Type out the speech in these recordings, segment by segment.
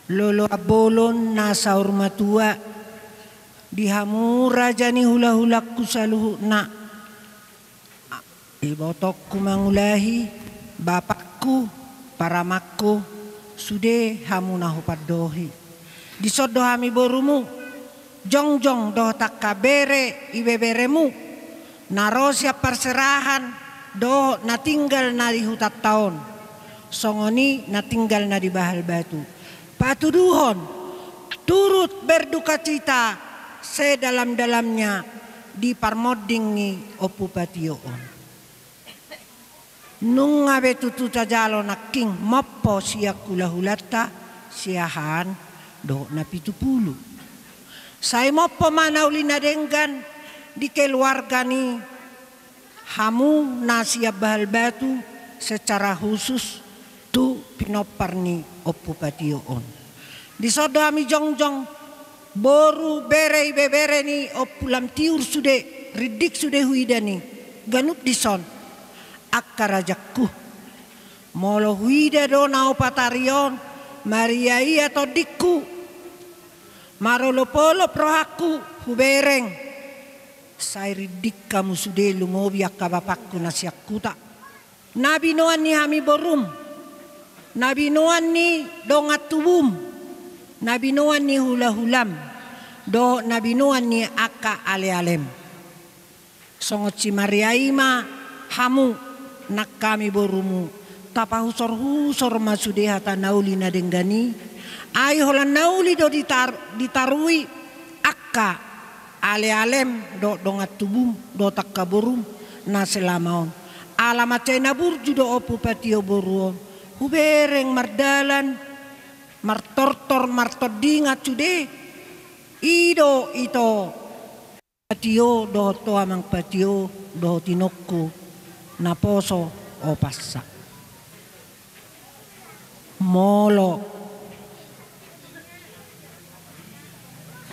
lolo abolon nasa urmatua dihamura jani hula-hulaku saluhu na ibotokku mangulahi bapakku paramakku sude hamuna hupadohi disodo hami borumu jongjong doh takabere ibeberemu narosya perserahan doh natinggal nari hutat tahun songoni natinggal nari bahal batu patuduhon turut berduka cita sedalam-dalamnya di parmodingi opu patioon nunga betutu tajalo naking moppo siya kulahulata siyahan do na 70 say moppo manauli na denggan di keluarga ni hamu na siya bahal batu secara khusus tu pinopar ni opu patioon di sodo ami jongjong boru bere bebere ni opulam tiur sude ridik sude huidani ganut dison akkarajakku molo huida do nao patarion maria iya todikku marolo polo prohaku hubereng sai ridik kamu sude lumobi akka bapakku nasiakku tak nabi noan ni hami borum nabi noan ni dongat tubum nabi noan ni hula-hulam do nabi noan ni akka ale-alem songot si maria ima hamu nak kami borumu tapa husor-husor masude hata nauli na denggani ayo holan nauli do ditarui akka ale-alem do dongat tubum do takka borum na selamaon alamat cena burju do opu patio boruon hubereng mardalan martortor martodingat sude ido ito patio do to amang patio do tinokku naposo o passa molo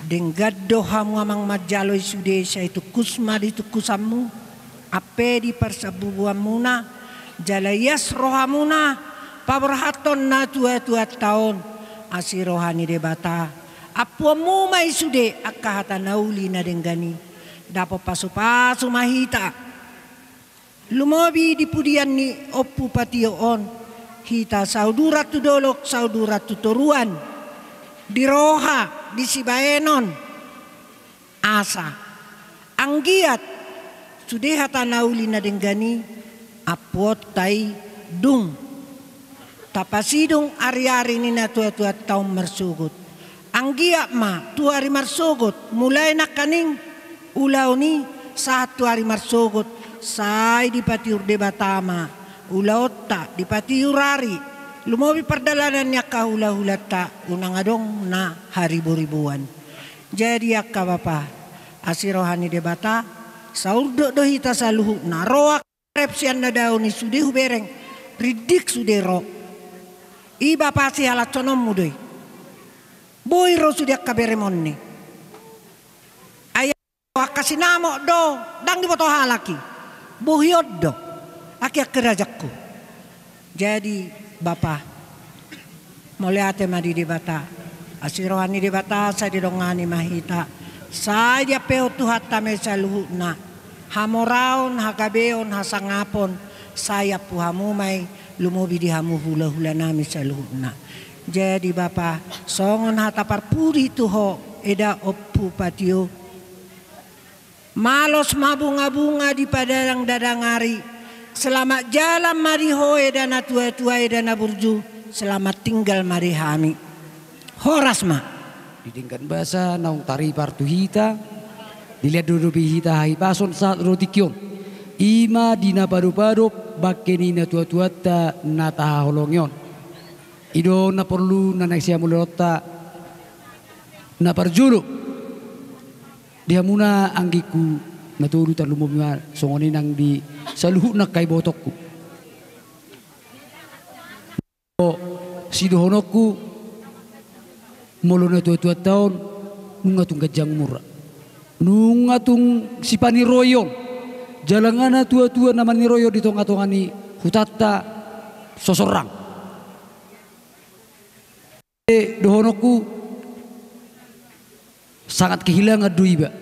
denggaddo hamu amang majaloy sude sa itu kusma di tukusamu ape di persabubuamuna jalayas rohamuna paberhaton na tua-tua tahun asirohani debata apuamu mai sude akahata nauli na denggani dapo pasu-pasu mahita lumobi di pudian ni opu patioon hita saudurat tu dolok saudurat tu toruan di roha di sibaenon asa anggiat sude hata nauli na denggani apuot tai dung tapasidung ari-ari ni na tua-tua taong marsugot anggiat ma tu hari marsugot mulai nak kaning ulaw ni satu hari marsugot say di patiur de batama ulaotta di patiurari lumobi perdalanan niya kahula-hulata unang adong na haribu-ribuan jadi akka bapa asirohani de bata saurdo dohita saluhu na roak repsian na daw ni sude hubereng ridik sude ro iba pasi halat sonom mudoy boy ro sude akka beremon ni ayah kasinamo do dang di boto halaki buhyod do aki akerajakku jadi bapa moliate madi di bata asirohani di bata sa di dongani mahita saya peo tuhat tame saluhu na hamoraon hakabeon hasangapon saya puhamumay lumobi di hamu hula-hula nami saluhu na jadi bapa songon hatapar puri tuho eda oppu patio malos mabunga-bunga di padalang dadangari selamat jalan mari hoe dana tua-tua dana burju selamat tinggal mari hami horas ma didingkan bahasa naung tari partu hita dilihat dulu hita hai pason saat rotikyon ima dina baru-baru bakeni na tua-tua ta nata holongyon ido na perlu nanak siya mulota na parjulu dia muna anggiku naturu talumumya songoni nang di saluhu nak kay botokku sidohonokku molo na tua-tua tahun nungatung gajang murah nungatung sipani royon jalangana tua-tua namani royo di tonga-tongani hutata sosorang dohonoku sangat kehilangan duiba,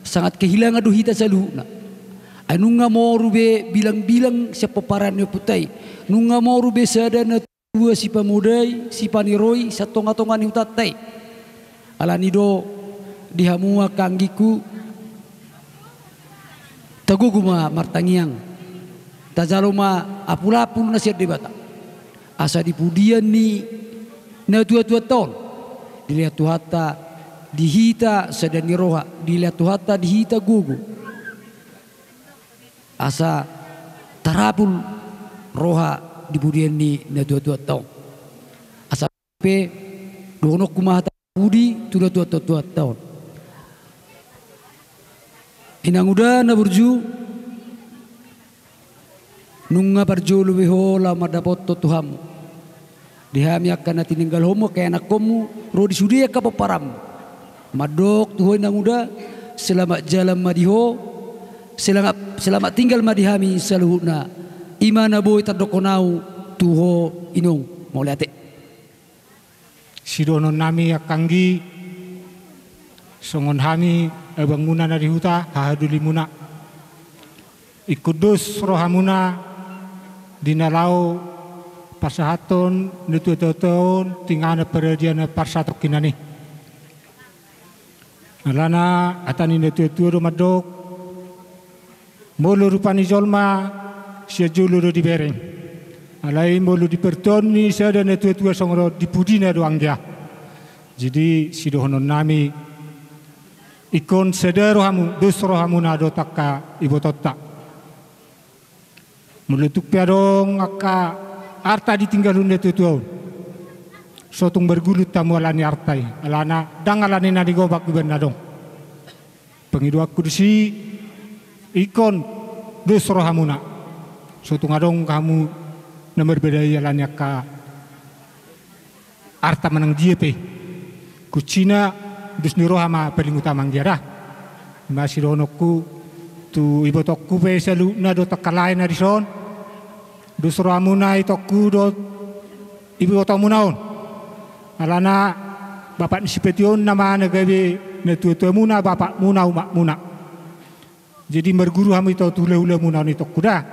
sangat kehilangan duhita saluhna. Nunga moru be bilang-bilang siapa parannya putai, nunga moru be sadana tua si pamudai, si paniroi, satonga-tonga ni utatai. Alanido dihamua kanggiku, taguguma martangiang, tajaloma apulapul nasihat debata. Asa dipudian ni na tua-tua tahun, dilihat tuhata dihita sadani roha, dilihat tuhata dihita gugu. Asa tarapul roha dipudian ni na tua-tua tahun. Asa pe donok kumahata budi tuda tua-tua tahun. Inang udah na burju nunga parjulu behola madapot tuhamu. Dihami akan tinggal homo kayak anak komu rodi sudia ka paparam. Madok tuhoy nang udah selamat jalan madiho, selamat tinggal madihami saluhuna. Imana boy tadokonau tuho inong mau lihat. Sidonon nami akanggi songon hami bangunan dari huta hahaduli muna. Ikudus rohamuna dinalau pasahaton nututon tingana peradiana parsatok kinani. Alana atani nututu madok mulu rupani jolma sia julu di bereng. Alai mulu di pertoni sada nututu songro di pudina doang dia. Jadi sidohonon nami ikon sedero hamu dus rohamuna do takka ibu totta. Mulutuk piadong aka arta ditinggalun nututu. Sotung bergulut tamu alani artai alana dangalani nadi gobak gubernadong pengidua kursi ikon dus rohamuna sotung adong kamu nomor bedai alani ka arta menang JP kucina dus ni rohama paling utama ngiara masih donokku tu ibotokku pe selu na do takalai na dison dus rohamuna itokku do ibotomunaon alana bapak nisipetion nama nagabe netua muna bapak muna umak muna. Jadi merguru hamu itu tule-ule muna itu kuda.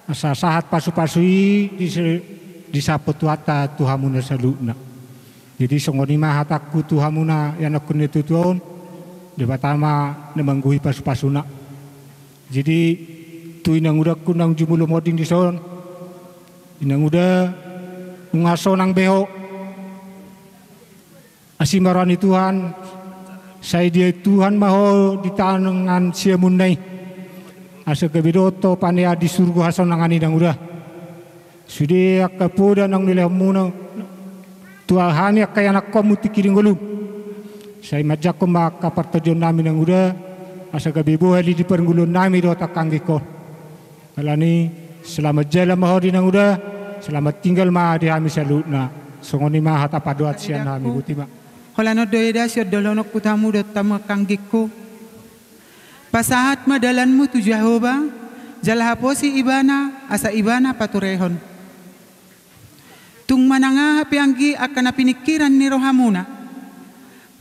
Asa sahat pasu-pasui di sapetuata tuhamuna saluna. Jadi songoni mah hataku tuhamuna yang aku netutuon debatama nemangguhi pasu-pasuna. Jadi tu inang udah kunang jumulu moding di son. Inang udah ngasonang beho. Asimarani Tuhan, saya dia Tuhan maho di tangan siamunai. Asa kebedoto panea di surga hasan nangani dang udah. Sudah akapoda nang nilai muna. Tuhan ya kaya anak kamu tikiring gulu. Saya majak kemak kapartajon nami nang udah. Asa kebebo hali di pergulun nami do takanggiko. Alani selamat jalan maho di nang udah. Selamat tinggal mah di hami salutna. Songoni mah hata paduat sian nami butima. Holano doida siya dolonok kutamu datama kanggikku. Pasahat madalanmu tu Jehovah, jalahaposi ibana asa ibana paturehon. Tung manangahapi anggi akan pinikiran ni rohamuna.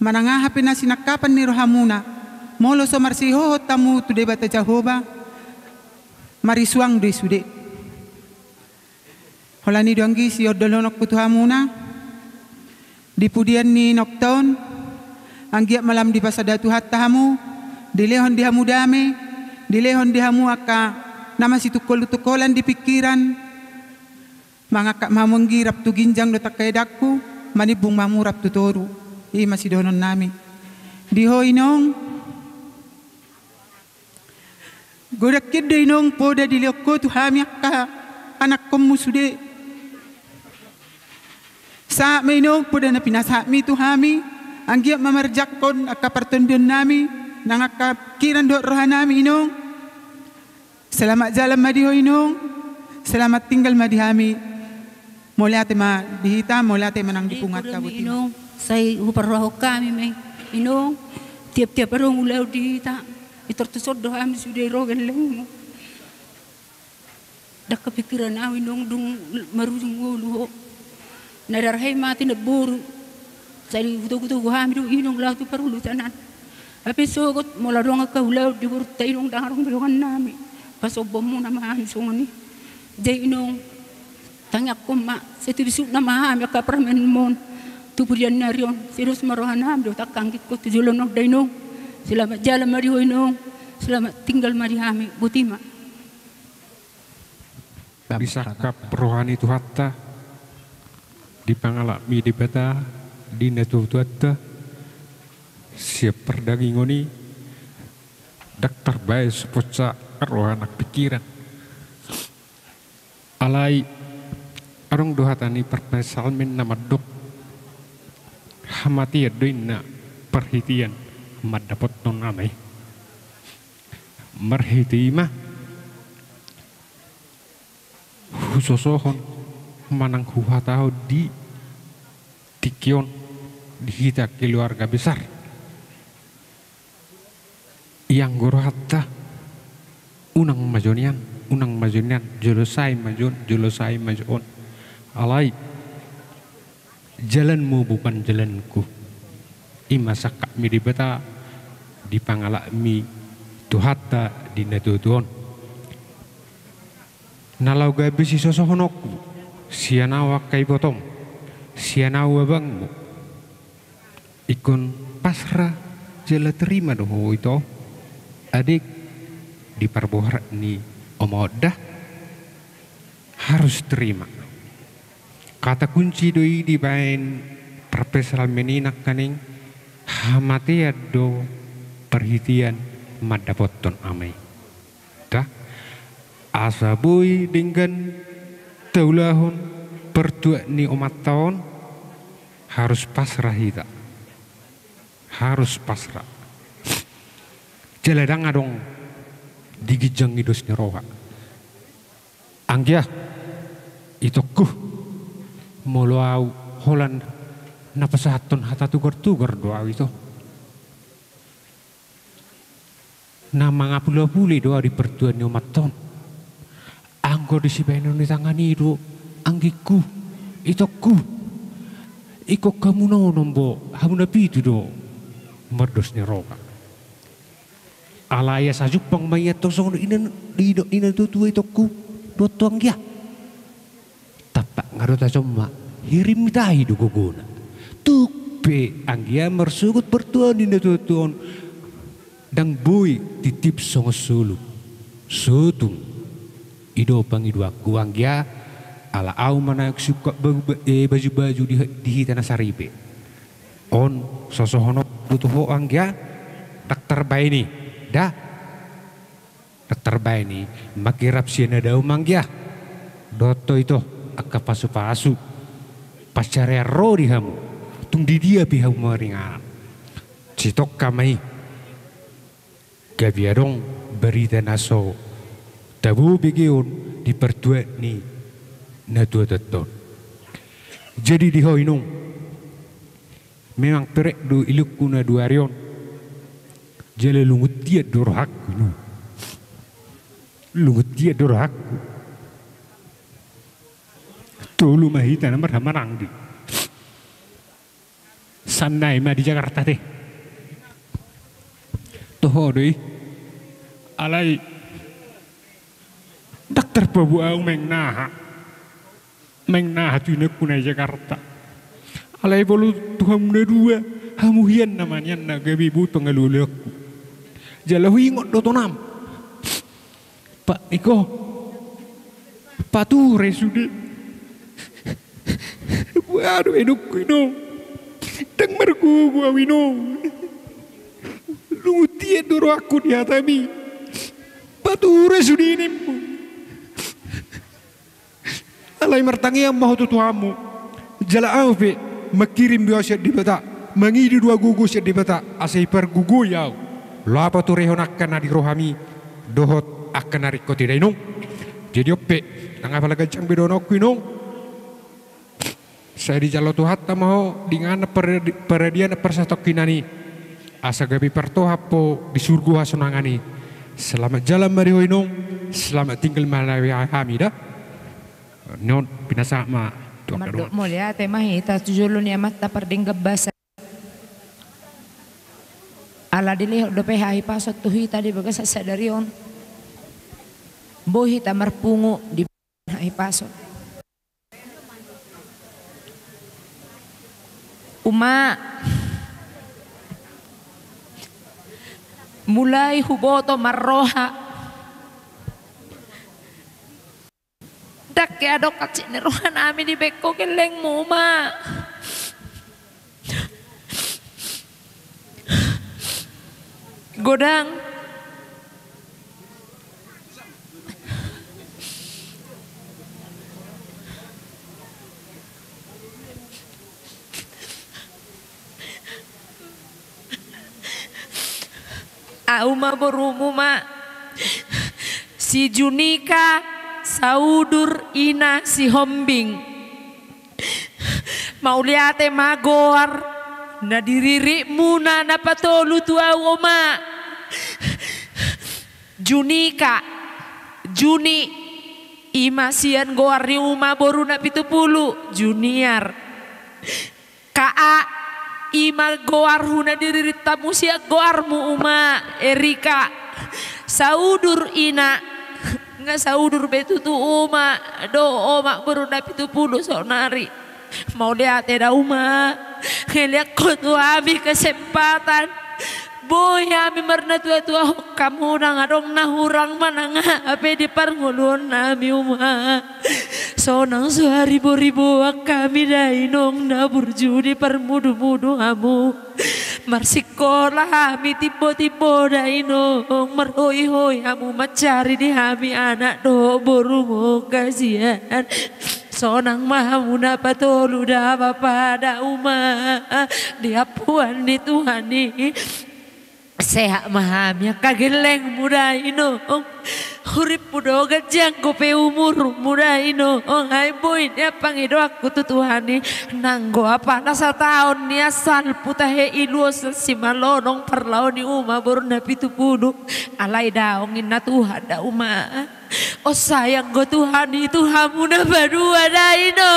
Manangahapi na sinakapan ni rohamuna. Molo so marsiho tamu tu debata Jehovah. Marisuang de sude. Holani doanggi siya dolonok kutuhamuna. Di pudian ni noktaon anggiat malam di pasadatu hattahamu dilehon dihamu dame dilehon dihamu aka nama si tukol-tukolan di pikiran mangakak mamunggirap tu ginjang do takayadakku manibung mamurap tu toru i masih donon nami diho inong godak kid inong poda diliokko tu hami akka anak komu sude sa mainong po na pinasami tu hami anggiat mamarjakon akapartundun nami nang akakiran do rohan nami inong selamat jalan madiho inong selamat tinggal madihami molate ma dihita molate manang dipungat kabuti inong say uparroho kami may inong tiap-tiap arong ulaw dihita itortusod do kami suday rogan lang dak kepikiran awin dong dung marujung wuluho Nararhay mati na buru. Sari kutu-kutu hamidu inong lau tu perulu tanan. Tapi sogot mula ruang kaulau di buru tainong dangarong biruan nami. Pasobom mo na mahami sungani. Jay inong tangyak ko ma sa tibisuk na mahami kapramen mon. Tupurian narion sirus marohan ham do takanggit ko tujulon ng dainong. Selamat jalan mariho inong. Selamat tinggal marihami butima. Bisakap rohani Tuhatta di pangalami di bata di natutuatta siap perdagingoni daktar bae sepoca rohanak pikiran alai arong dohatani perpesalmin nama dok hamati adoina perhitian madapot non amai merhitima husosohon manang huhatao di tikion di kita keluarga besar yang gorohatta unang majonian jolosai majon alai jalanmu bukan jalanku imasaka mi di beta di pangalami Tuhatta di natutuon nalau gabi si sosohonokku sianawa kai botong sianawa bangmu ikon pasrah jela terima doho itu adik di parbohar ni omodah harus terima kata kunci doi di bain perpesal meninak kaning hamati ado perhitian madapoton amai dah asa boy dengan taulahon pertua ni umat tahun harus pasrah kita harus pasrah jeladang adong digijang idus ni roha anggia itu kuh muluau holan napasaton hata tugar doa itu nama ngapula-puli doa di pertuan ni umat tahun anggo di sibaino ni tangan itu anggiku itu ku iko kamu nombo hamu nabi itu do merdos ni roka alaya sajuk pang mayat tosong ina tutu itu ku do tuang ya tapak ngarota cuma hirim tahi do gogona tupe anggia mersugut bertuan ina tutuan dang boy titip song sulu sotung ido pang idu aku anggia ala au mana suka baju-baju di hitana saribe on sosohono butuh anggia daktar baini dah daktar baini makirap siana dau manggia doto itu akka pasu-pasu pasare ro di hamu tung di dia pihau meringan citok kamai gabiarong berita naso tabu begiun di pertua ni na tua teton jadi di hoinung memang perek du iluk kuna dua rion jale lungut dia dorhakku nu lungut dia dorhakku tolu mahita namar hamarang di sanai ma di Jakarta teh toho doi alai daktar babu au mengnaha tu kuna Jakarta alai bolu tuhan muda dua hamuhian namanya na gabi buto ngalulekku jalahu ingot dotonam pak Niko pature sudah waduh edukku ino dang mergu gua wino lu tiet doro aku di hatami pature sudah ini alai mertangi yang mau tuamu jala aufe makirim dua set di bata mangidi dua gugu set di bata asai per gugu yau lapa tu rehon akan di rohami dohot akan narik ko tidak inung jadi ope nang apa lagi jang bedono inung saya di jalo Tuhatta mau dengan peradian persatokinani asa gabi pertohapo di surga hasunangani selamat jalan mariho inung selamat tinggal malawi hamida non pinasa ma Madok mulia tema hita tujulun ya mata perding gebasa. Ala dili dope hai pasot tu hita di bagas sadarion. Bo hita marpungu di hai pasot. Uma mulai huboto marroha dak ya dok kacik nerohan amin di beko keleng muma godang Auma borumu ma si Junika saudur ina si Hombing mau liate magor na diriri muna na patolu tua oma Junika Juni ima sian goar ni uma boru na 70 junior Kaa ima goar huna diri tamu sia goarmu uma Erika saudur ina nga saudur betu tu uma do oma baru dapat 70 sonari mau lihat ada uma ngeliat kau tu abi kesempatan boy ami marna tua kamu nang adong nahurang mana ape di parngulun nami uma sonang ribu kami dainong na burju di permudu-mudu kamu marsikolah kami tibo-tibo dainong marhoi-hoi kamu mencari di kami anak do boru kasihan sonang mahamuna patolu da pada uma dia puan di Tuhan ni sehat mahamnya kageleng muda ino hurip pudo gajang kope umur muda ino hai boy dia pangido aku tu Tuhan ni nanggo apa nasa tahun ni asal putahe iluos si malonong perlaw ni uma baru na 70 alay daongin na Tuhan da uma oh sayang go Tuhan itu hamu na badua da ino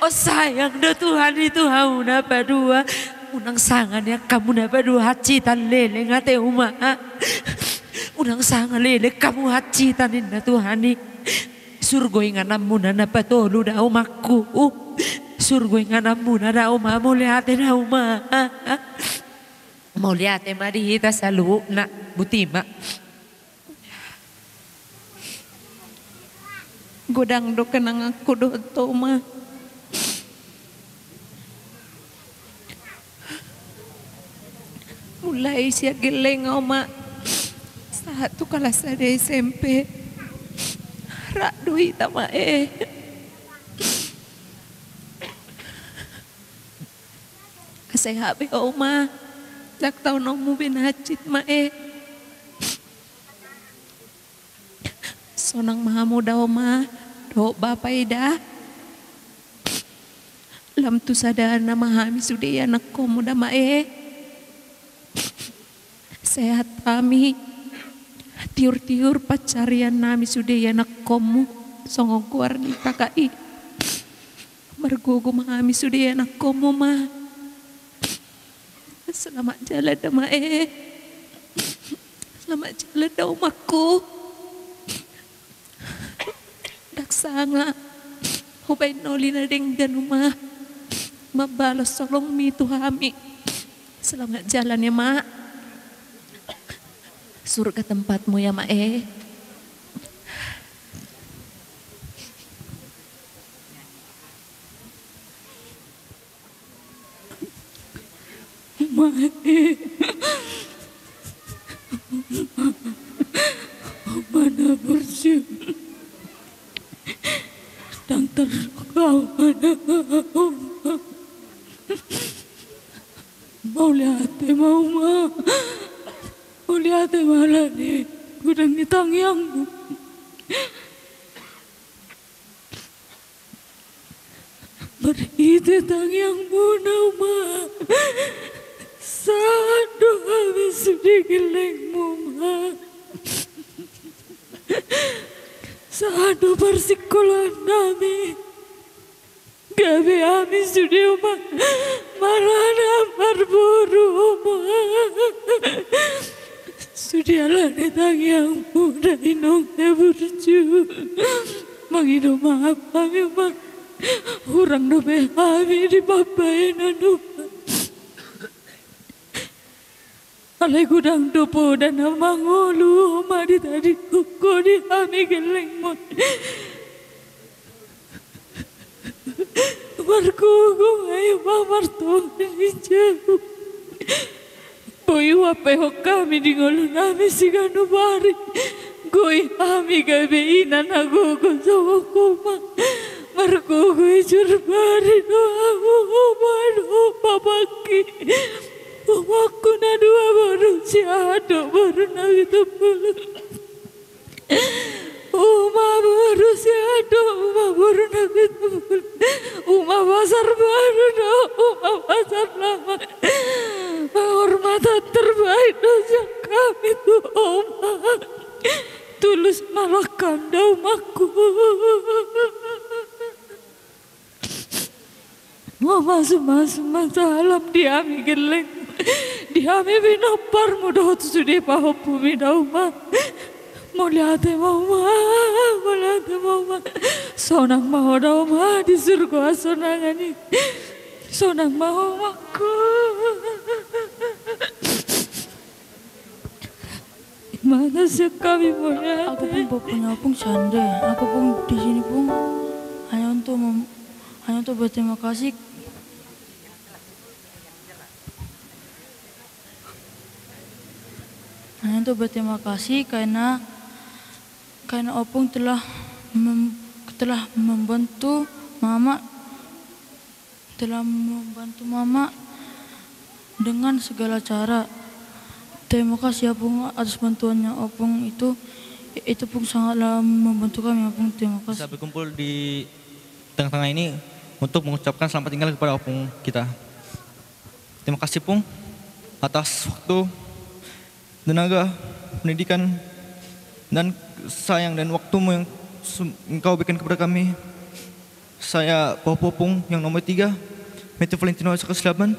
oh sayang do Tuhan itu hamu na badua unang sangan yang kamu na badua hacitan lele ngate uma unang sangan lele kamu hacitan na Tuhan ni surgo inganamu na napatolo da umaku surgo inganamu na da uma muliate na uma muliate marihita sa luuk na butima godang do kenang aku do to ma mulai siya geleng oma saat tu kelas ada SMP rak duit tama saya habi oma jak tau nomu binacit ma sonang maha muda oma do bapa ida lam tu sadana mahami sudi anak ko muda ma sehat kami tiur-tiur pacarian nami sudah ya nak komu songong kuar ni kakai mergogo mahami sudah ya nak komu mah selamat jalan dama selamat jalan daumaku daksanga hubay noli na ding ganuma mabalos solong mi tuhami selamat jalan ya mak surga tempatmu ya mak mana bersih dan terkau mana mau lihat mau mah mau lihat malah nih gudang ditangyang berita tangyang munau mah sadu habis sedikit lengmu mah sadu persikulan nami Gabi ami sudah marana marburu sudah lari tang yang muda inong neburju mangido maaf kami mak urang dobe kami di babain anu alai gudang dopo dan mangolu madi tadi kuko di kami geleng mon Markugo ayo mamarto ni jauh. Boy wape kami di ngolong kami sigano bari. Goi kami gabe ina nagogo sawa koma. Markugo ijur bari no aku baru babaki. Umaku na dua baru siado baru nagitu pulu. Uma baru siado uma baru nagitu pulu. Uma pasar baru no, uma pasar lama. Hormatan terbaik dosa kami tuh Oma. Tulus malah kanda umaku. Mama semua alam diami geleng. Diami binopar mudah tu sudah pahopu mindauma. Moliate mama, sonang mau dauma di surga sonangani, sonang mau aku. Mana sih kami moliate? Aku pun punya pun sande, aku pun di sini pun hanya untuk berterima kasih. Hanya untuk berterima kasih karena Opung telah membantu mama dengan segala cara. Terima kasih Opung atas bantuannya Opung itu pun sangatlah membantu kami Opung. Terima kasih. Bisa berkumpul di tengah-tengah ini untuk mengucapkan selamat tinggal kepada Opung kita. Terima kasih Pung atas waktu, tenaga, pendidikan, dan sayang dan waktumu yang engkau berikan kepada kami. Saya Popung yang nomor 3, Matthew Valentino Sekeselaban,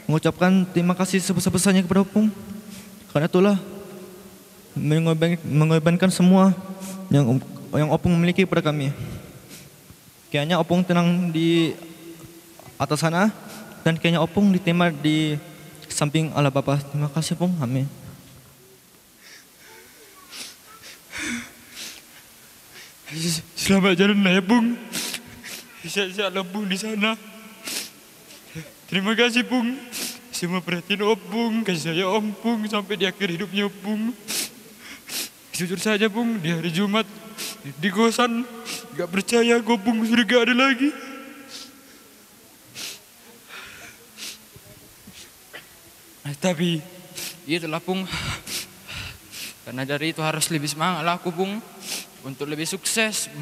mengucapkan terima kasih sebesar-besarnya kepada Opung. Karena itulah mengorbankan semua yang Opung memiliki kepada kami. Kiranya Opung tenang di atas sana dan kiranya Opung diterima di samping Allah Bapa. Terima kasih Opung. Amin. Selamat jalan ya Bung. Sehat-sehat Bung di sana. Terima kasih Bung. Semua perhatian Opung, kasih saya Opung sampai di akhir hidupnya Opung. Jujur saja Bung, di hari Jumat di kosan gak percaya Opung sudah gak ada lagi. Tapi itulah Bung. Karena dari itu harus lebih semangat lah aku Bung. Untuk lebih sukses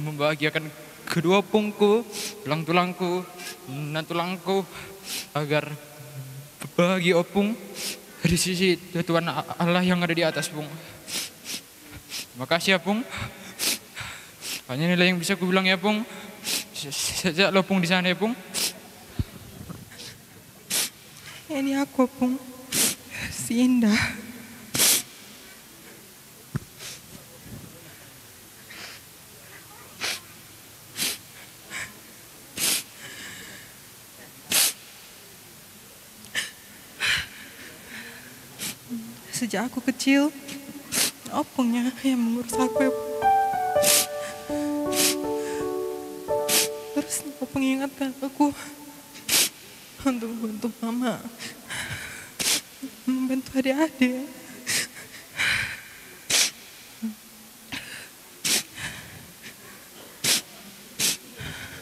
membahagiakan kedua pungku, tulang-tulangku, dan tulangku agar bahagia Opung di sisi Tuhan Allah yang ada di atas Bung. Terima kasih ya Bung. Hanya nilai yang bisa aku bilang ya Bung. Sejak lo Bung di sana ya Bung. Ini aku Bung, si Indah. Sejak aku kecil, Opungnya yang mengurus aku ya. Terus Opung ingatkan aku untuk membantu mama, membantu adik-adik.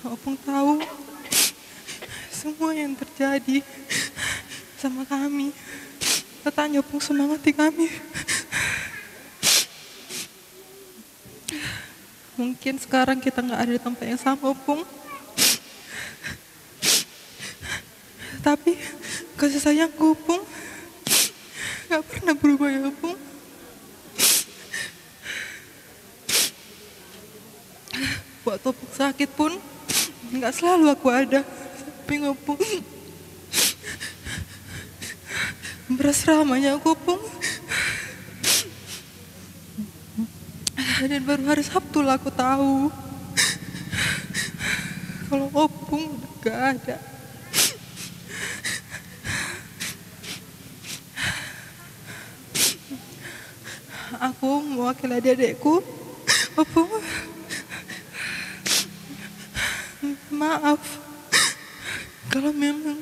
Opung tahu semua yang terjadi sama kami. Katanya Opung semangati kami. Mungkin sekarang kita nggak ada di tempat yang sama Opung. Tapi kasih sayangku Opung nggak pernah berubah ya Opung. Waktu Opung sakit pun Enggak selalu aku ada. Tapi ngopung. Berasramanya aku pun. Dan baru hari Sabtu lah aku tahu. Kalau opung udah gak ada. Aku mewakili adik-adikku. Opung, maaf kalau memang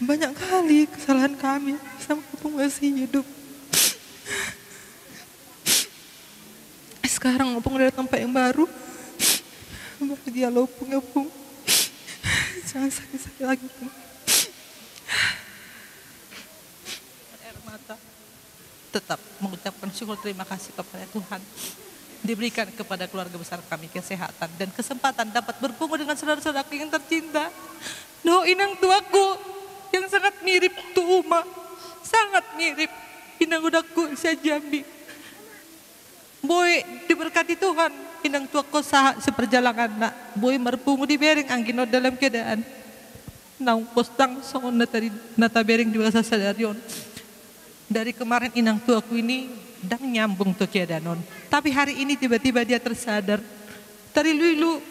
banyak kali kesalahan kami sama opung masih hidup. Sekarang opung udah tempat yang baru. Bahagia lo opung ya opung. Jangan sakit-sakit lagi opung. Air mata. Tetap mengucapkan syukur terima kasih kepada Tuhan. Diberikan kepada keluarga besar kami kesehatan dan kesempatan dapat bertemu dengan saudara-saudaraku yang tercinta. Doa inang tuaku yang sangat mirip tu Uma. Sangat mirip. Inang udaku Sia Jambi. Boy diberkati Tuhan. Inang tuaku sah seperjalanan nak. Boy merpungu di bering anggino dalam keadaan. Naung postang songon nata bering di bahasa sadarion. Dari kemarin inang tuaku ini dan nyambung tuh keadaan. Tapi hari ini tiba-tiba dia tersadar. Tari lulu.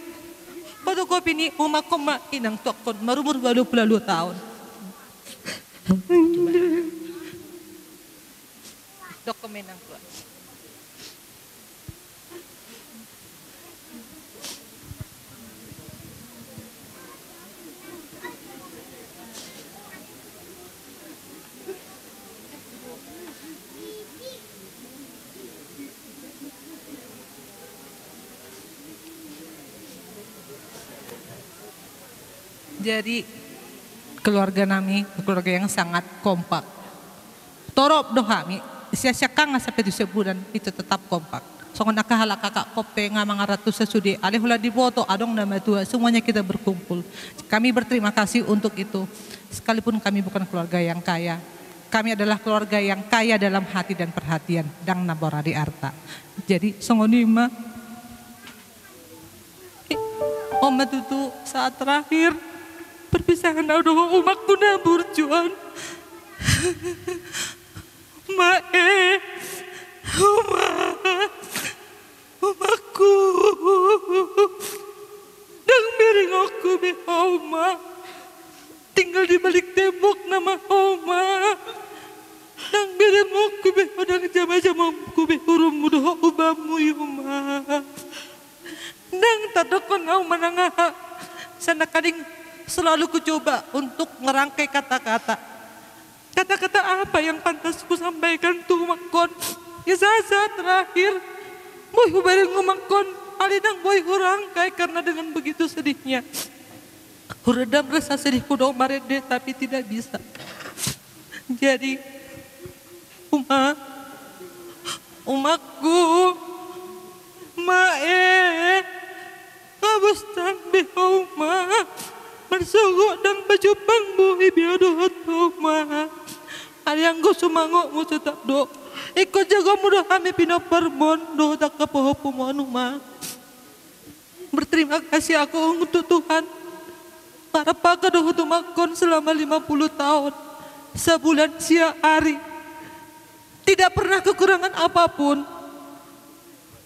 Pada kopi ini Uma koma inang tuaku marumur 22 tahun. Dokumen inang tuaku. Jadi keluarga nami, keluarga yang sangat kompak. Torop dohami, sia-siakang sampai 7 bulan itu tetap kompak. Songon akahala kakak kope ngamang ratus sesudi, alih hula diboto adong nama tua, semuanya kita berkumpul. Kami berterima kasih untuk itu. Sekalipun kami bukan keluarga yang kaya, kami adalah keluarga yang kaya dalam hati dan perhatian. Dang naborari arta. Jadi songonima, Oma tutu saat terakhir perpisahan aduh umakku na burjuan. Umakku dang miring aku be Oma. Tinggal di balik tembok nama Oma. Dang miring aku be odang jama-jama aku be urung mudoh ubamu Oma. Dang tadokon Oma nangaha sana kading selalu kucoba untuk merangkai kata-kata. Kata-kata apa yang pantas ku sampaikan tuh makon. Ya saat terakhir, boy bareng ngumakon, alinang boy hurangkai karena dengan begitu sedihnya. Huredam rasa sedihku dong marede tapi tidak bisa. Jadi, umakku, abus tambe Uma. Marsugok dan baju pangbu ibiadohat Uma. Aliang go sumango mo sa takdo. Iko jago mo do kami pinaparmon do tak kapohopo mo Uma. Berterima kasih aku untuk Tuhan. Para pakadoh tumakon selama 50 tahun. Sebulan sia hari. Tidak pernah kekurangan apapun.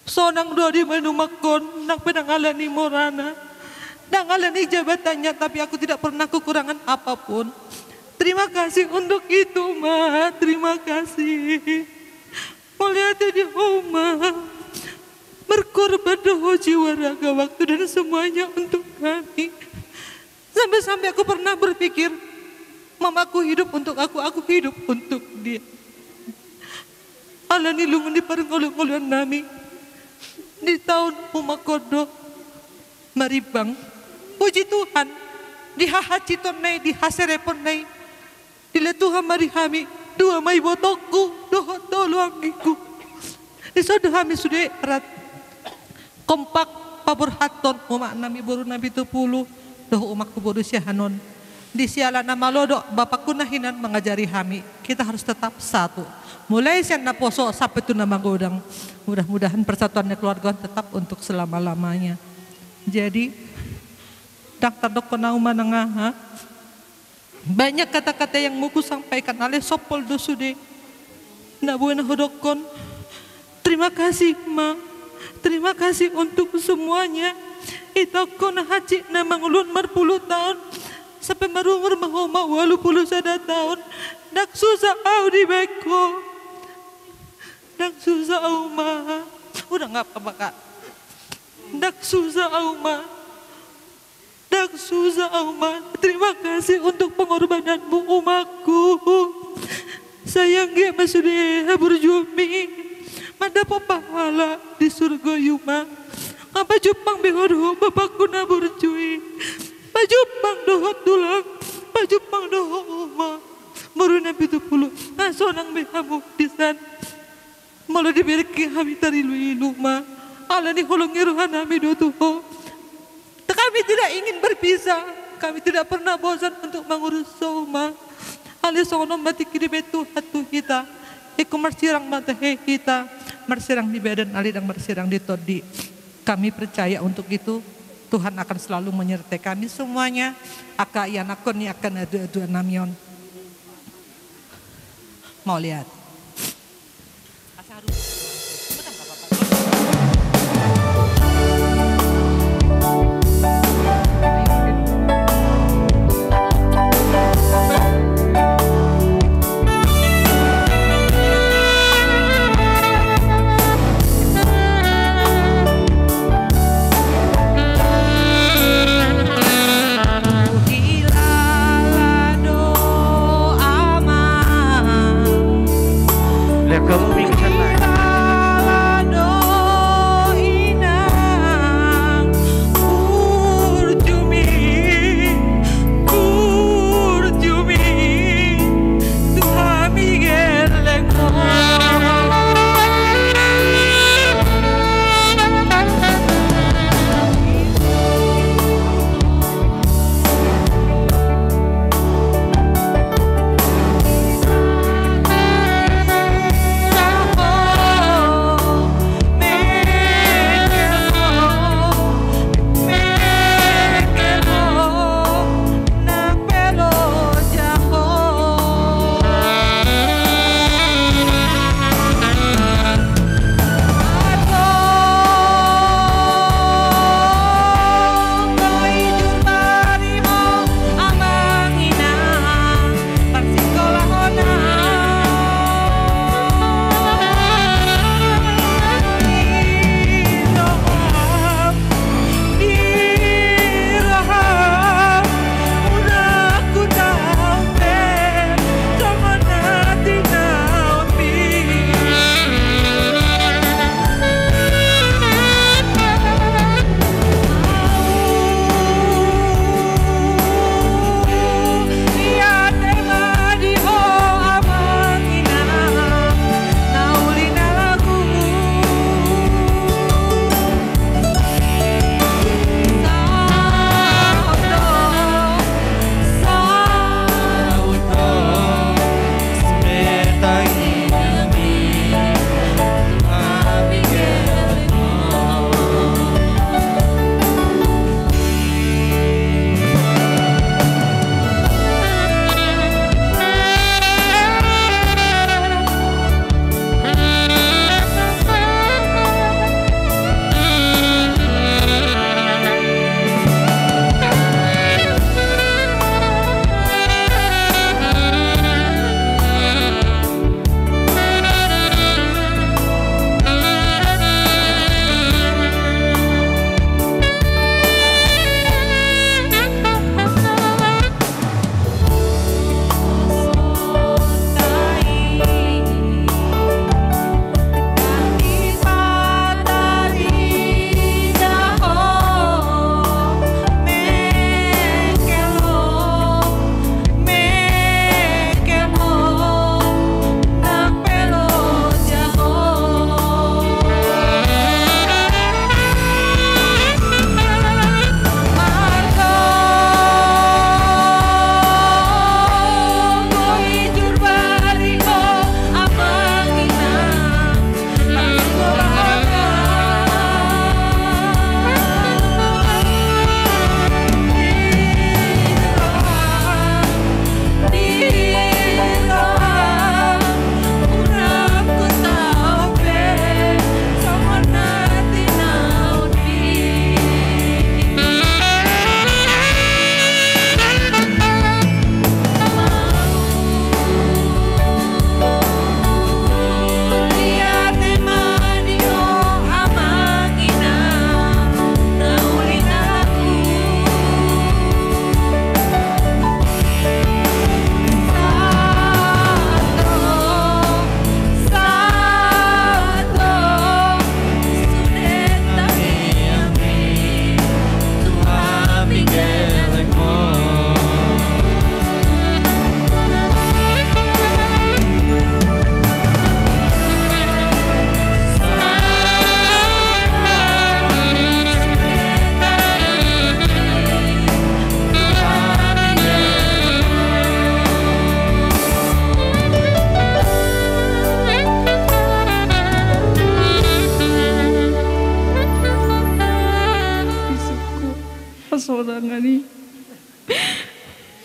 Sonang do di manumakon nang penangalani morana. Nangalani jabatannya tapi aku tidak pernah kekurangan apapun. Terima kasih untuk itu Ma. Terima kasih. Mulia di Uma. Berkorban doa jiwa raga waktu dan semuanya untuk kami. Sampai-sampai aku pernah berpikir mamaku hidup untuk aku hidup untuk dia. Alani lungun di parang-olong-olong nami. Di tahun Umakodo Maribang. Puji Tuhan, di hahaciton nai, di haserepon nai, di letuhan marihami, 2 mai botokku, doho toluangiku. Di sodahami sudah erat, kompak pabur haton, umak nami boru nabi 70, doho umakku boru siahanon. Di sialan nama lodo, bapakku nahinan mengajari kami, kita harus tetap satu. Mulai sian naposo sampai tu nama godang, mudah-mudahan persatuannya keluarga tetap untuk selama-lamanya. Jadi, Daktar dokona umanangaha. Banyak kata-kata yang mau ku sampaikan oleh Sopol Dosude. Nabuena hodokon. Terima kasih ma. Terima kasih untuk semuanya. Itu kon haji na mangulun 40 tahun. Sampai marumur mahoma 81 tahun. Dak susah au di beko. Dak susah au ma. Udah nggak apa-apa kak. Dak susah au ma. Dak susah au ma. Terima kasih untuk pengorbananmu umaku. Sayang dia masih berjumi. Mada pahala di surga yuma. Apa Jepang behodo bapakku na berjui. Pa Jepang dohot tulang. Pa Jepang dohot uma. Maruna 70. Asonang behamu disan. Malah diberi kami tari luilu ma. Ala ni holong iruhan kami dotuho. Kami tidak ingin berpisah. Kami tidak pernah bosan untuk mengurus Soma. Ali sono mati kiri betu hatu kita. Iku mersirang mata kita. Mersirang di badan ali dan mersirang di todi. Kami percaya untuk itu Tuhan akan selalu menyertai kami semuanya. Aka ian akon ni akan adu-adu namion. Mau lihat?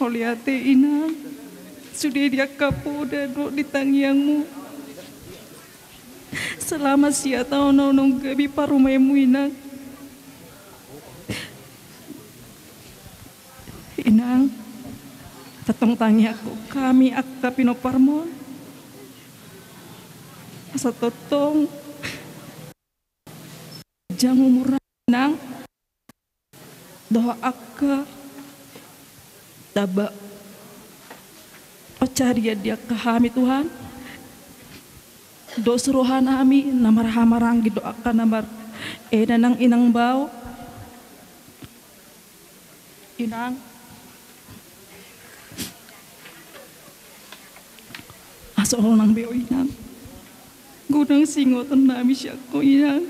Oliate inang, sudah dia kapoda dok di tangiangmu. Selama sia tahun nong gabi parumemu inang. Inang, tatong tangi aku kami akta pinoparmon. Asa totong, jangan murah inang. Doa akka taba cari dia kami Tuhan do suruhan kami namar-hamarang gitu akan namar nanang inang bau inang asal nang beo inang gudang singotan nami siako inang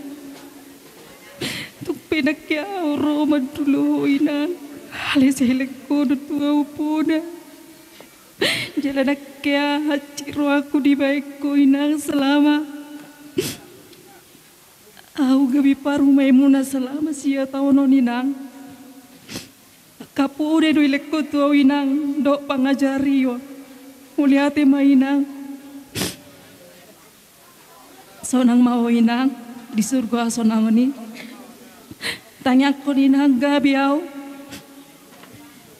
tuk pinakya oro madulu inang halis helek ko tua upuna jalan kaya haciro aku di baikku inang selama aku gabi paru maimuna selama sia tahun inang kapu udah duilek ko tua inang dok pangajari yo muliate mainang sonang mau inang di surga sonang ini tanya ko inang gabi au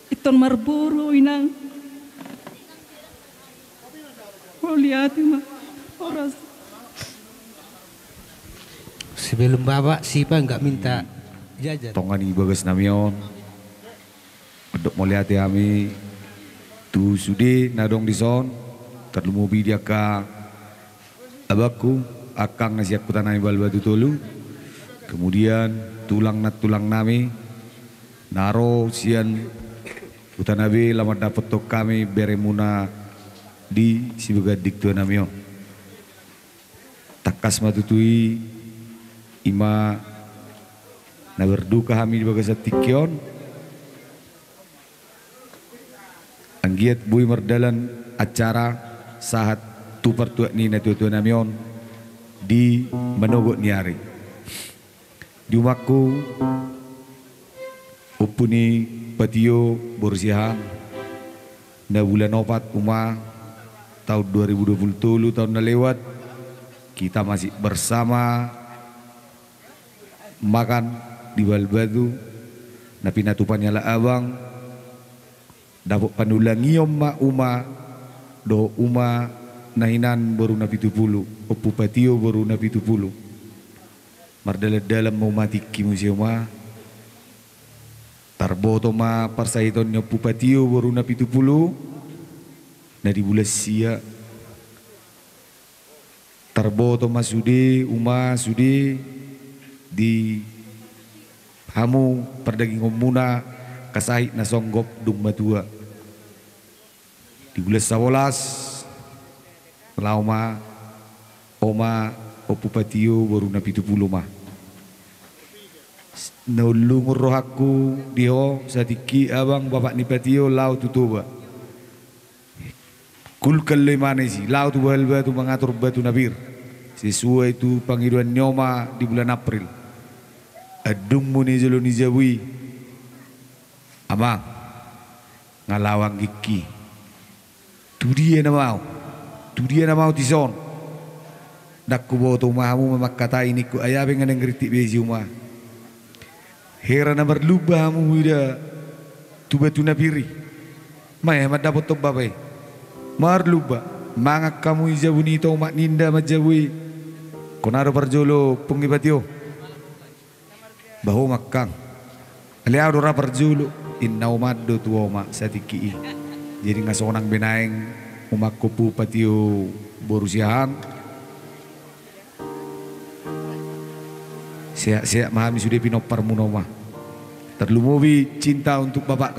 iton marburu inang lihat mah orang. Sebelum bapak siapa nggak minta jajan? Tongan bagas namion. Dok mau lihat kami tu sudi nadong di son terlalu mobil dia ka abaku akang nasihat kutanai bal batu tolu. Kemudian tulang nami naro sian kutanabe lama dapat tok kami beremuna di sibaga diktu namio takas matutui ima na berduka kami di bagas tikyon anggiat bui merdalan acara saat tupar tuak ni na tuak namion di menogot niari di umakku upuni patio borsihan na bulan opat tahun 2020 tahun na lewat kita masih bersama makan di Balbatu na pinatupan nyala abang dapat panulangi uma do uma nahinan baru na 70 opu patio baru na 70 mardalat dalam mau mati kimuseuma tarboto ma parsahiton nyo opu patio baru na 70 dari bulan sia tarboto masude uma sude di hamu perdaging muna kasahit na songgop dung matua di bulan 11 lauma oma opu patio baru na 70 mah naulungur rohaku diho satiki abang bapak ni patio lau tutuba kulkal lemane si lau tu bahal batu mengatur batu nabir sesuai itu panggilan nyoma di bulan April adung muni jalo ni jawi amang ngalawang giki tu dia na mau tison dak ku bawa tu mahamu memakata ini ku ayabe nganeng kritik bezi uma hera na berlubah mu ida tu batu nabiri mai mat dapat to babai marluba mangak kamu ijabuni to mak ninda majawi konaro perjolo pengibatio bahu makang aliau dora perjolo inna umaddo tuwa mak satiki jadi ngasonang benaeng umak kupu patio borusiahan siap mahami sudah pinopar munoma terlumubi cinta untuk bapak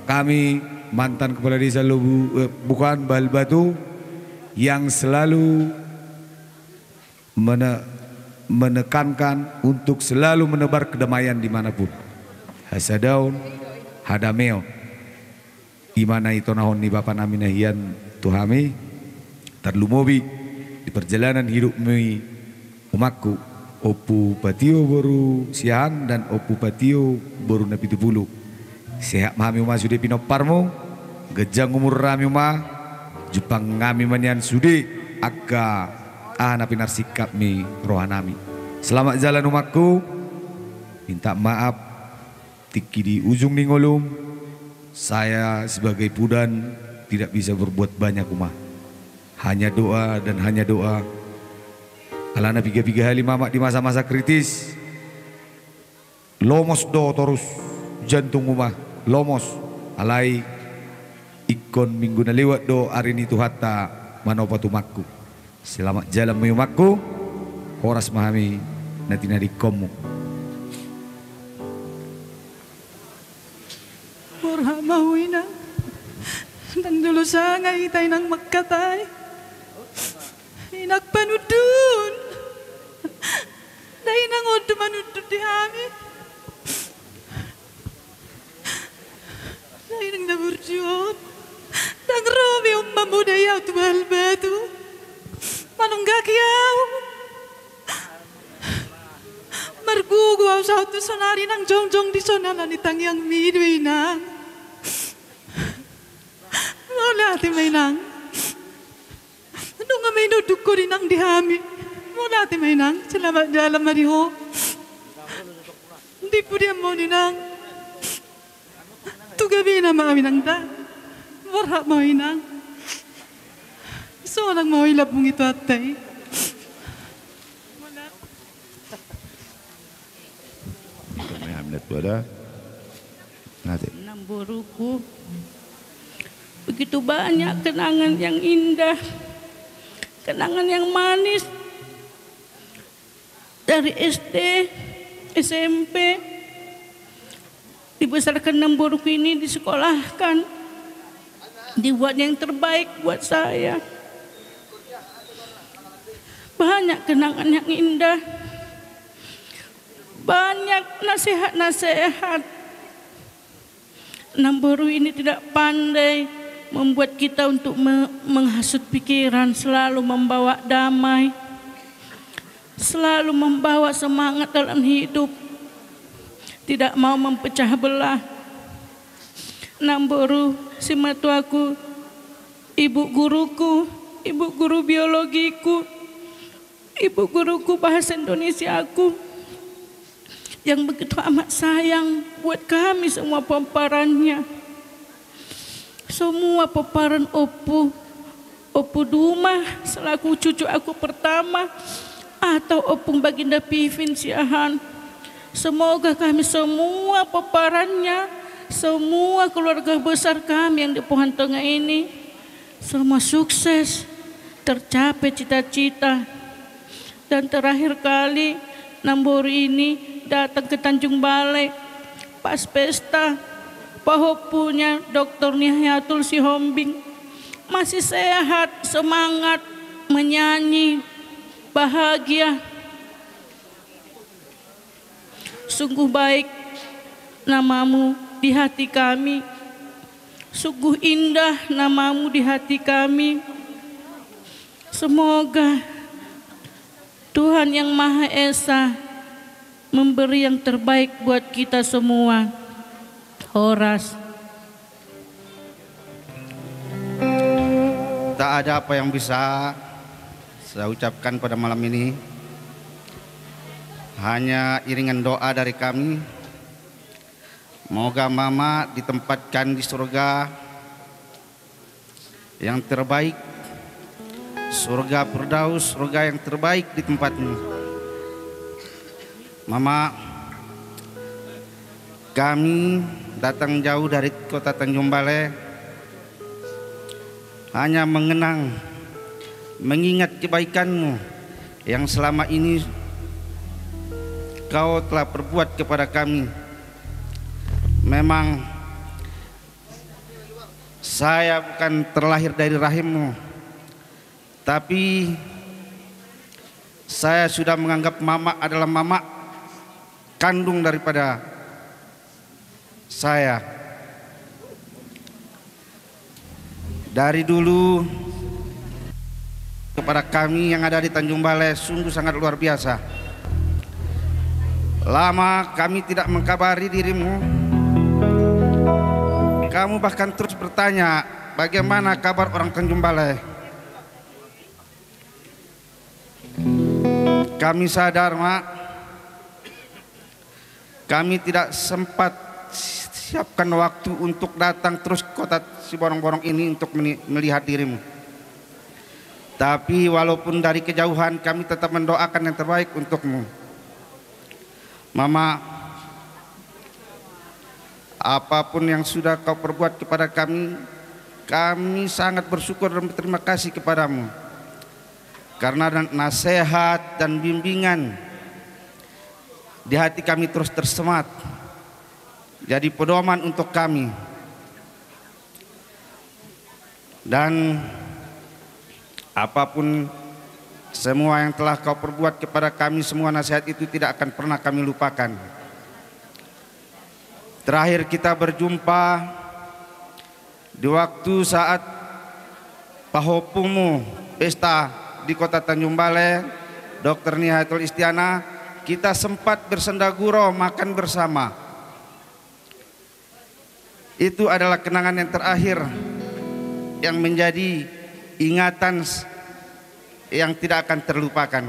kami mantan kepala desa bukan Balbatu yang selalu menekankan untuk selalu menebar kedamaian dimanapun hasadaun hadameo imana itu nahon ni bapak nami nahian tuhami terlumobi di perjalanan hidup mi umakku opu patio baru siahan dan opu patio baru na 70 sehat mahami uma sude pinoparmu, gejang umur rami uma, jupang ngami manian sude, aga anapinar sikap mi rohanami. Selamat jalan umaku, minta maaf, tiki di ujung ningolum, saya sebagai pudan tidak bisa berbuat banyak umah. Hanya doa dan hanya doa. Alana piga-piga hali mamak di masa-masa kritis. Lomos do terus jantung umah, lomos. Alai ikon minggu na lewat do arini tuhata manopa tumakku. Selamat jalan mayumakku, horas mahami natina di komu. Murha mawina, nang dulu sangay tayo nang magkatay. Inagpanudun, dahil nangod manudun di amin. Dahil nang naburjyon, nang romi mamudayaw tumalbado, manunggakyaw. Margugaw sa ito sonari ng jongjong di sonalan itang yang midway nang. Wala ti may nang. Ano nga may nuduk ko rin ang dihami. Wala ti may nang. Salamat jalan mariho. Hindi po diyan mo ni nang. Tugabi na maamin ang da. Warha mo nang. So lang mo ilap mong ito atay. Wala. May hamlet po ada. Natin. Nang buruku. Begitu banyak kenangan yang indah, kenangan yang manis dari SD, SMP, dibesarkan enam buruku ini, disekolahkan, dibuat yang terbaik buat saya. Banyak kenangan yang indah, banyak nasihat-nasihat. Enam buruku ini tidak pandai membuat kita untuk menghasut pikiran, selalu membawa damai, selalu membawa semangat dalam hidup, tidak mau mempecah belah. Namburu si matuaku, ibu guruku, ibu guru biologiku, ibu guruku bahasa Indonesia aku, yang begitu amat sayang buat kami semua pemparannya. Semua peparan Opu Duma selaku cucu aku pertama, atau Opung Baginda Pivin Siahan. Semoga kami semua peparannya, semua keluarga besar kami yang di Pohon Tengah ini, semua sukses, tercapai cita-cita. Dan terakhir kali Namburu ini datang ke Tanjung Balai pas pesta Pahopunya Dr. Nihayatul Sihombing, masih sehat, semangat, menyanyi, bahagia. Sungguh baik namamu di hati kami, sungguh indah namamu di hati kami. Semoga Tuhan Yang Maha Esa memberi yang terbaik buat kita semua. Horas. Tak ada apa yang bisa saya ucapkan pada malam ini. Hanya iringan doa dari kami. Moga Mama ditempatkan di surga yang terbaik, surga Firdaus, surga yang terbaik di tempatmu. Mama, kami datang jauh dari kota Tanjung Balai, hanya mengenang, mengingat kebaikanmu yang selama ini kau telah perbuat kepada kami. Memang saya bukan terlahir dari rahimmu, tapi saya sudah menganggap Mama adalah Mama kandung daripada saya. Dari dulu kepada kami yang ada di Tanjung Balai sungguh sangat luar biasa. Lama kami tidak mengkabari dirimu, Kamu bahkan terus bertanya, bagaimana kabar orang Tanjung Balai? Kami sadar, Mak, kami tidak sempat siapkan waktu untuk datang terus ke kota Siborong-Borong ini untuk melihat dirimu. Tapi walaupun dari kejauhan, kami tetap mendoakan yang terbaik untukmu. Mama, apapun yang sudah kau perbuat kepada kami, kami sangat bersyukur dan berterima kasih kepadamu. Karena nasihat dan bimbingan di hati kami terus tersemat, jadi pedoman untuk kami. Dan apapun semua yang telah kau perbuat kepada kami, semua nasihat itu tidak akan pernah kami lupakan. Terakhir kita berjumpa di waktu saat pahopumu pesta di kota Tanjung Balai, Dr. Nihayatul Istiana, kita sempat bersendaguro makan bersama. Itu adalah kenangan yang terakhir yang menjadi ingatan yang tidak akan terlupakan.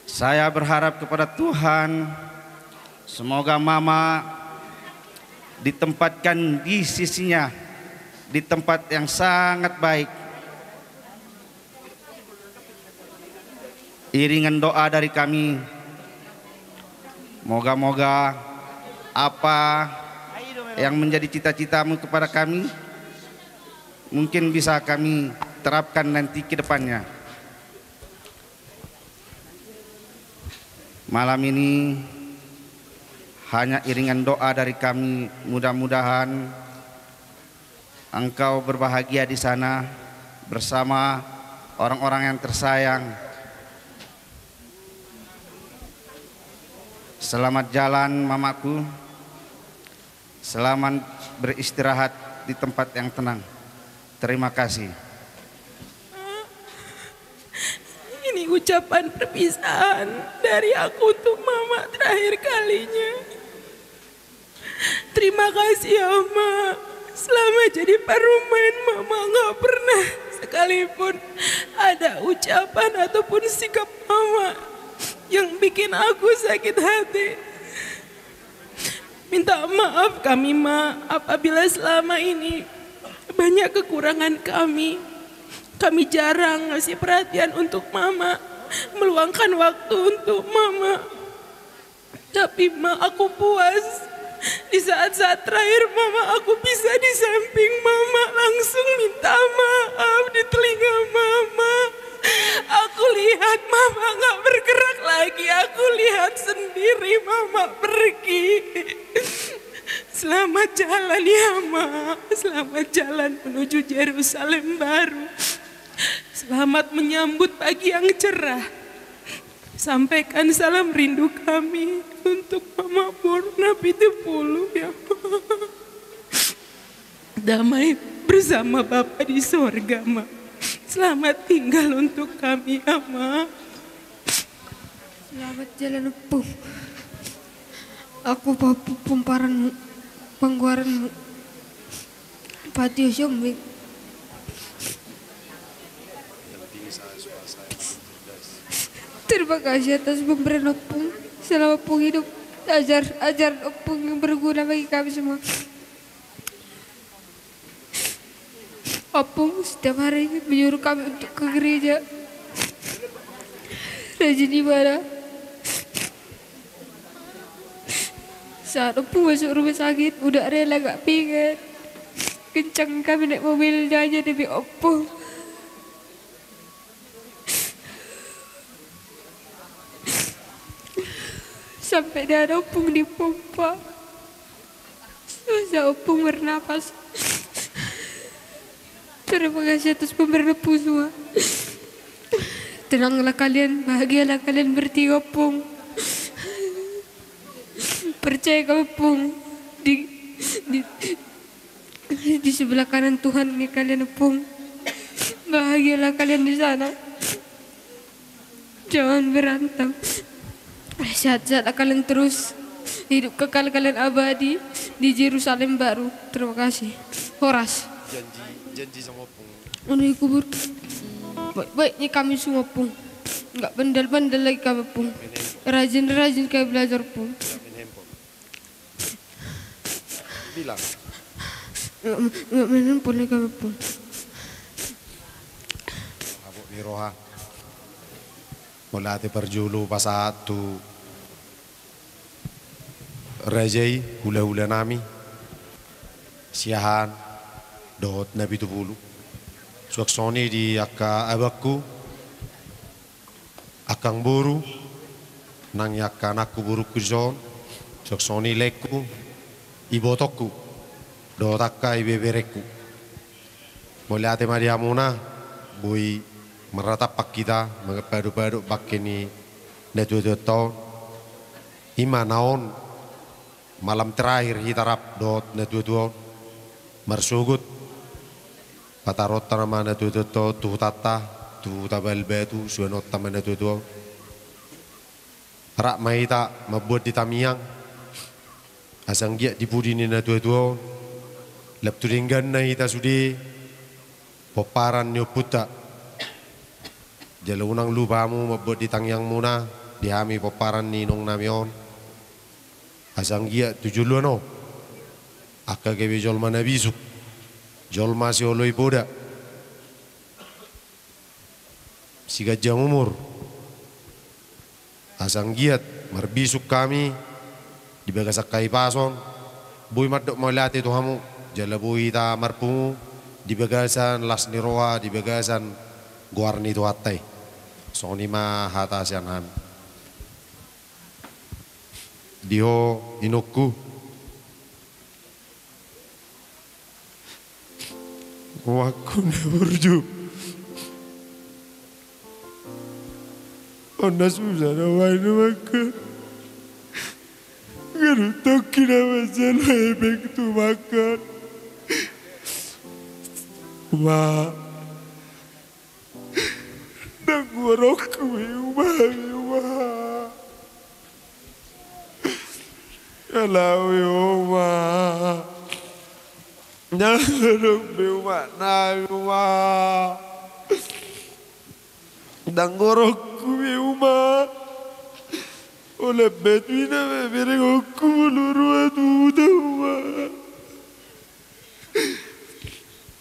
Saya berharap kepada Tuhan, semoga Mama ditempatkan di sisinya, di tempat yang sangat baik. Iringan doa dari kami, moga-moga apa yang menjadi cita-citamu kepada kami mungkin bisa kami terapkan nanti ke depannya. Malam ini hanya iringan doa dari kami, mudah-mudahan engkau berbahagia di sana bersama orang-orang yang tersayang. Selamat jalan mamaku, selamat beristirahat di tempat yang tenang. Terima kasih. Ini ucapan perpisahan dari aku untuk Mama terakhir kalinya. Terima kasih ya Ma. Selama jadi paruman Mama gak pernah sekalipun ada ucapan ataupun sikap Mama yang bikin aku sakit hati. Minta maaf kami Ma apabila selama ini banyak kekurangan kami. Kami jarang ngasih perhatian untuk Mama, meluangkan waktu untuk Mama. Tapi Ma, aku puas di saat-saat terakhir Mama aku bisa di samping Mama langsung minta maaf di telinga Mama. Aku lihat Mama gak bergerak lagi, aku lihat sendiri Mama pergi. Selamat jalan ya Ma, selamat jalan menuju Yerusalem baru. Selamat menyambut pagi yang cerah. Sampaikan salam rindu kami untuk Mama Borna Pitupulu ya Ma. Damai bersama Bapa di sorga Ma. Selamat tinggal untuk kami ya Ma. Selamat jalan Pung. Aku bapu pumparan pangguaran patio Syomik. Terima kasih atas pemberian Opung. Selama Opung hidup, ajar Opung yang berguna bagi kami semua. Opung setiap hari menyuruh kami untuk ke gereja, rajin ibadah. Saat Opung masuk rumah sakit, udah rela gak pingin. Kencang kami naik mobil hanya demi Opung. Sampai dia ada Opung di pompa. Susah Opung bernapas. Terima kasih atas pemberian Opung semua. Tenanglah kalian, bahagialah kalian bertiga Opung. Percaya kamu Opung, di sebelah kanan Tuhan ini kalian Opung. Bahagialah kalian di sana. Jangan berantem. Sehat-sehat kalian terus. Hidup kekal kalian abadi. di Yerusalem baru. Terima kasih. Horas. Janji sama Pung. Ini kubur. Baik, ini kami semua Pung. Enggak bandel-bandel lagi kami Pung. Rajin-rajin kayak belajar Pung. Bilang. Enggak main handphone lagi kami Pung. Abok ni roha. Mula ati perjulu pasatu. Rajai hula-hula nami. Siahan. Dot Nabi Tupulu. Suaksoni di aka abakku. Akang buru. Nang yaka anakku buru kujon. Suaksoni leku. Ibotokku. Dot aka ibebereku. Mulai ate mariamuna. Bui meratapak kita. Mengepadu-padu bakini. Netu-netu tahun. Ima naon. Malam terakhir hitarap dot netu-netu. Marsugut. Patarot tanama netu-netu. Tuh tata. Tuh tabal betu. Suanot taman netu-netu. Rak mahita mabuat di tamiyang. Asang giat dipudi ni netu-netu. Lep tudinggan na hita sudi. Poparan nyo puta. Jala unang lupamu mabuat di tangyang muna. Dihami poparan ni nong namion. Asang giat tujuluan o. Aka kewe jolma nabisuk. Jolma si oloi poda. Si gajah umur. Asang giat marbisuk kami. Di bagasak kai pason. Bui madok maulati tu hamu. Jala bui ta marpungu. Di bagasan las niroa. Di bagasan guarni tu hatai. Soni ma hata sian ham. Diho inokku. Waku neburju. Ona susah nawai maka. Garutok kira masalah ebek tu makan. Ma. Nangorokku uma. Kalau uma. Nangorok uma uma. Nangorokku uma. Oleh betuina berengokku muluru atu uma.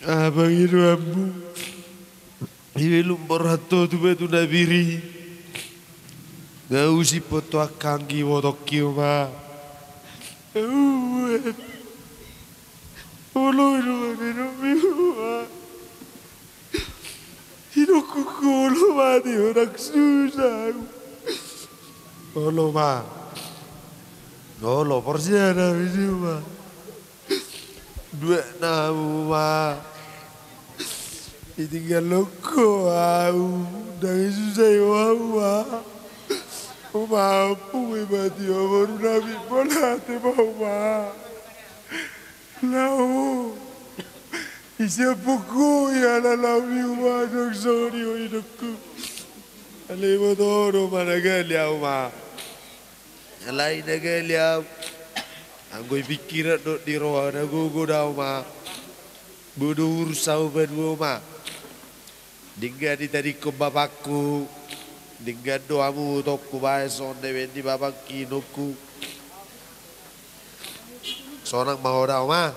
Abang itu ambu. Iwe lumpur hato tu betu nabiri. Ngau si poto akangi wotoki uma. Olo uma. Hidupku kolo mati orang susah. Olo ma. Olo persiana uma. Dua namu ma. Tinggal loko au dari susah wawa. Mampu mati baru nabi bola te bawa. Lau. Isia poko ya la lawi wa dok sori o idokku. Ale modoro managali au ma. Alai nagali au. Anggo pikiran dok di roa na gogo dau ma. Bodoh ursau berdua ma. Dingga di tadi ke bapakku. Dingga doamu tokku baeson dewe di bapak kinuku. Sonang mau dah ma.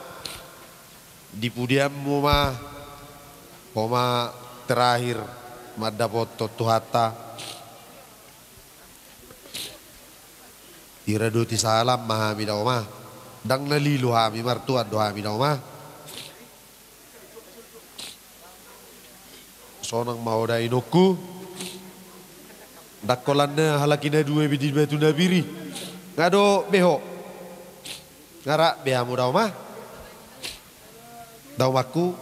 Di pudiammu ma. Oma terakhir madapot tuhata. Iraduti salam mahami dah ma. Dang nalilu hami martuat dohami dah ma. Sonang mau dah inoku. Dakolannya halakina dua bidin batu nabiri. Ngado beho. Ngarak behamu dah mah. Dah maku.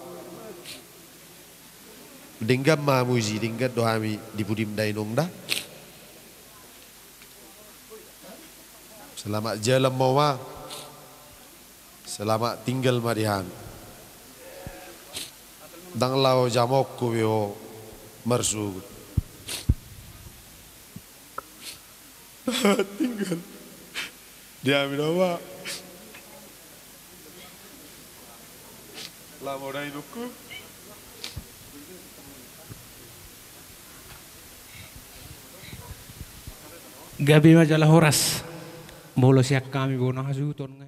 Denggam mamuzi denggat dohami dipudim dainong dah. Selamat jalan mau mah. Selamat tinggal marihan. Dang lau jamokku beho mersu. Tinggal. Dia minum apa? Lama dah hidupku. Gabi majalah horas. Bolos yak kami bonang hasuton.